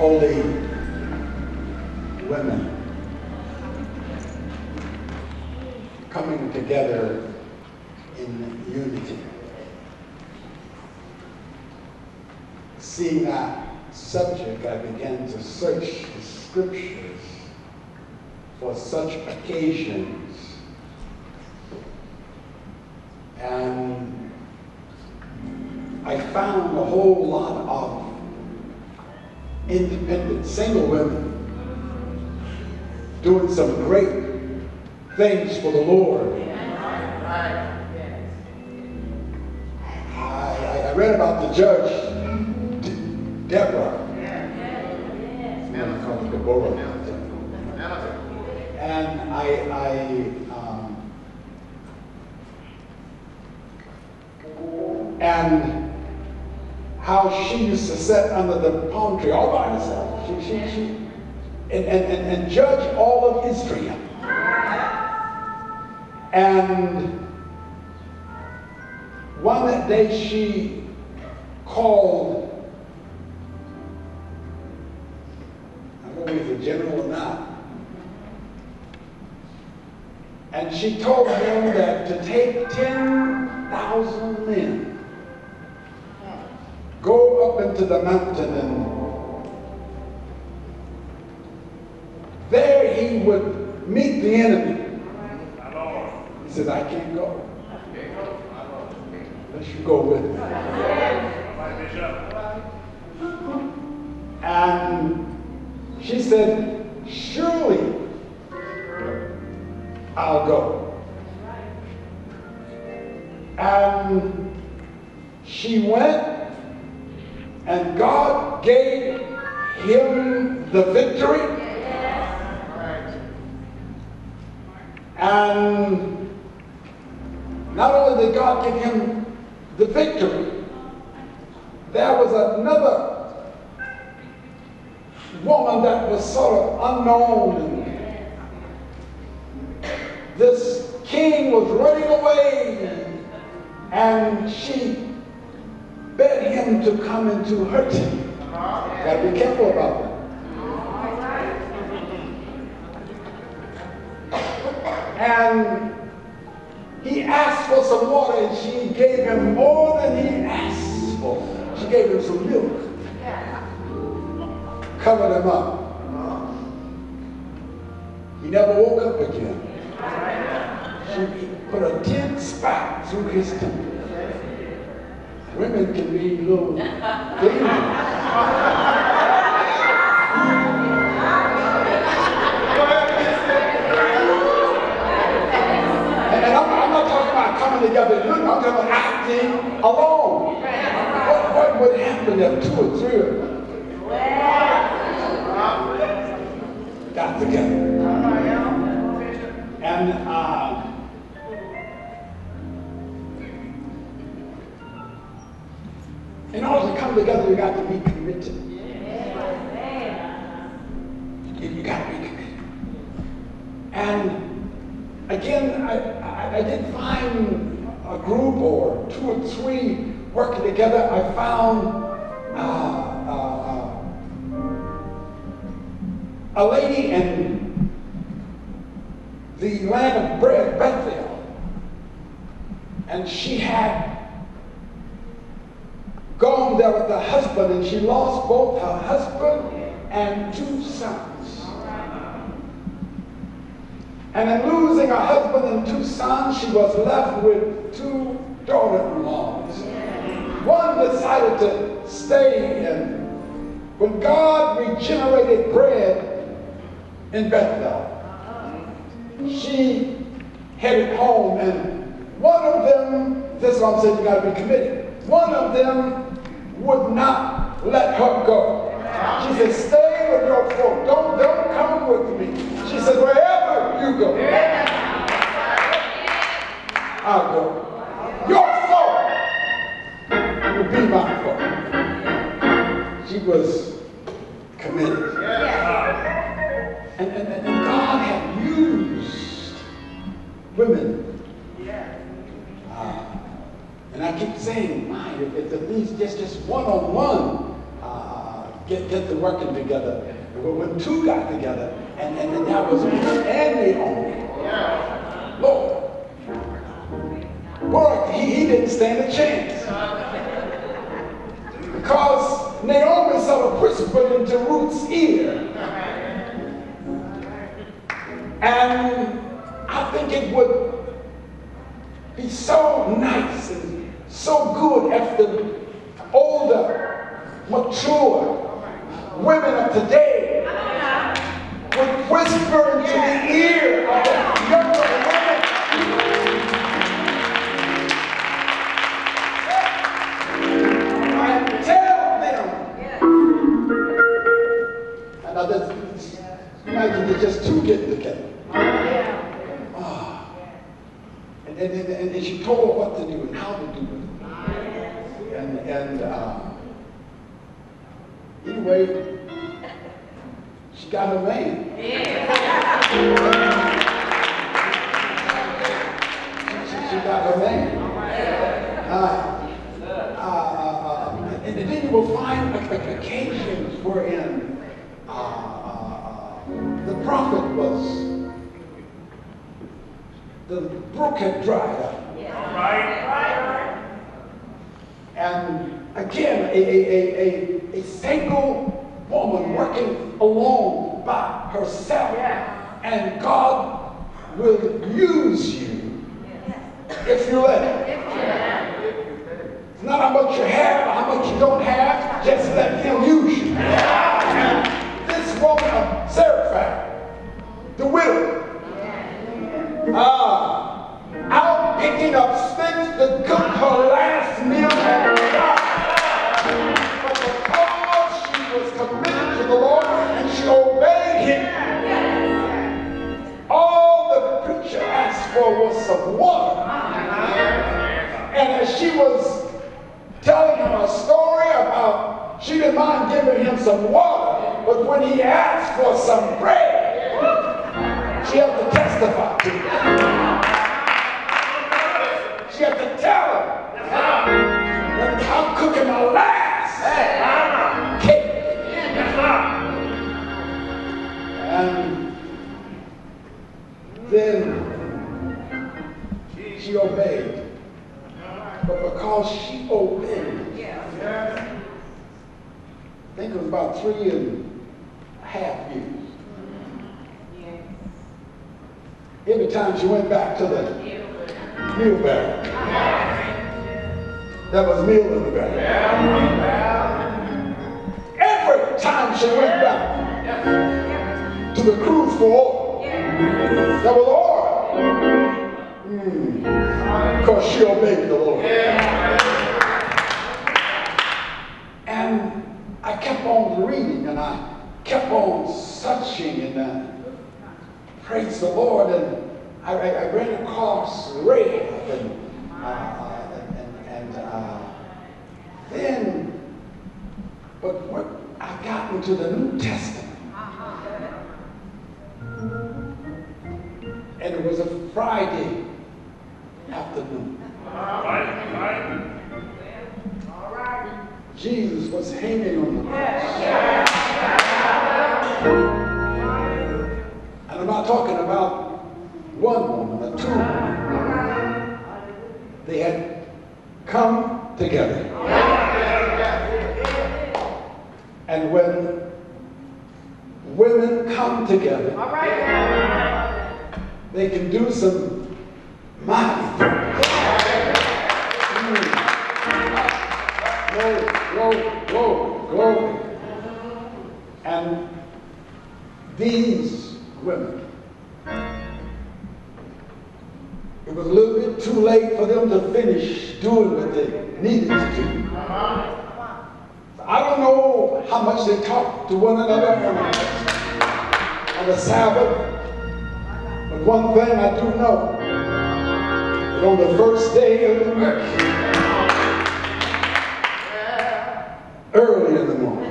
holy women coming together in unity. Seeing that subject, I began to search the scriptures for such occasions. And I found a whole lot of independent single women doing some great things for the Lord. I read about the judge, Deborah. And how she used to sit under the palm tree all by herself. And judge all of Israel. And one day she called, I don't know if he's a general or not, and she told him that to take 10,000 men, go up into the mountain, and there he would meet the enemy. He said, I can't go unless you go with me. And she said, surely I'll go. And she went, and God gave him the victory. And not only did God give him the victory, there was another woman that was sort of unknown. And this king was running away, and she begged him to come into her tent. Got to be careful about that. And he asked for some water, and she gave him more than he asked for. She gave him some milk. Covered him up. He never woke up again. She put a tin spot through his temple. Women can be a little dangerous. And I'm not talking about coming together. I'm talking about acting alone. What would happen if 2 or 3 of them got together? And in order to come together, you got to be committed. You got to be committed. And again, I didn't find a group or 2 or 3 working together. I found a lady in the land of bread, Bethel, and she had gone there with her husband, and she lost both her husband and 2 sons. And in losing her husband and 2 sons, she was left with 2 daughter-in-laws. One decided to stay, and when God regenerated bread in Bethel, she headed home, and one of them, this is what I'm saying, you got to be committed. One of them would not let her go. She said, stay with your folk. Don't come with me. She said, wherever you go, I'll go. Your folk will be my folk. She was committed. And God had used women. And I keep saying, if at least just one-on-one get to working together. When two got together, and that was Ruth and Naomi. Lord. Boy, he didn't stand a chance. Because Naomi sort of whispered into Ruth's ear. And I think it would be so nice and so good if the older, mature women of today would whisper into the ear of the younger women. And tell them. And now imagine there's just two getting together. And she told her what to do and how to do it. Anyway, she got her man. She got her man. And then you will find occasions wherein the prophet was, the brook had dried up. And again, a single woman working alone by herself. And God will use you if you let him. It's not how much you have or how much you don't have, just let him use you. And this woman of Zarephath, the widow, out picking up sticks to cook her last meal at the house. But because she was committed to the Lord and she obeyed him, all the preacher asked for was some water. And as she was telling him a story about, she didn't mind giving him some water, but when he asked for some bread, she had to testify to him. She had to tell him that I'm cooking my last cake. And then she obeyed. But because she obeyed, I think it was about 3.5 years. Every time she went back to the meal barrel, there was meal in the barrel. Every time she went back to the cruise for oil, there was oil. Because she obeyed the Lord. And I kept on reading and I kept on searching and praise the Lord, and I ran across Rahab, and then, but what I got into the New Testament, and it was a Friday afternoon. Jesus was hanging on the cross. And I'm not talking about one woman or two women. They had come together. And when women come together, they can do some mighty things. Glory. And these women, it was a little bit too late for them to finish doing what they needed to do. I don't know how much they talked to one another on the Sabbath, but one thing I do know, that on the first day of the week, early in the morning,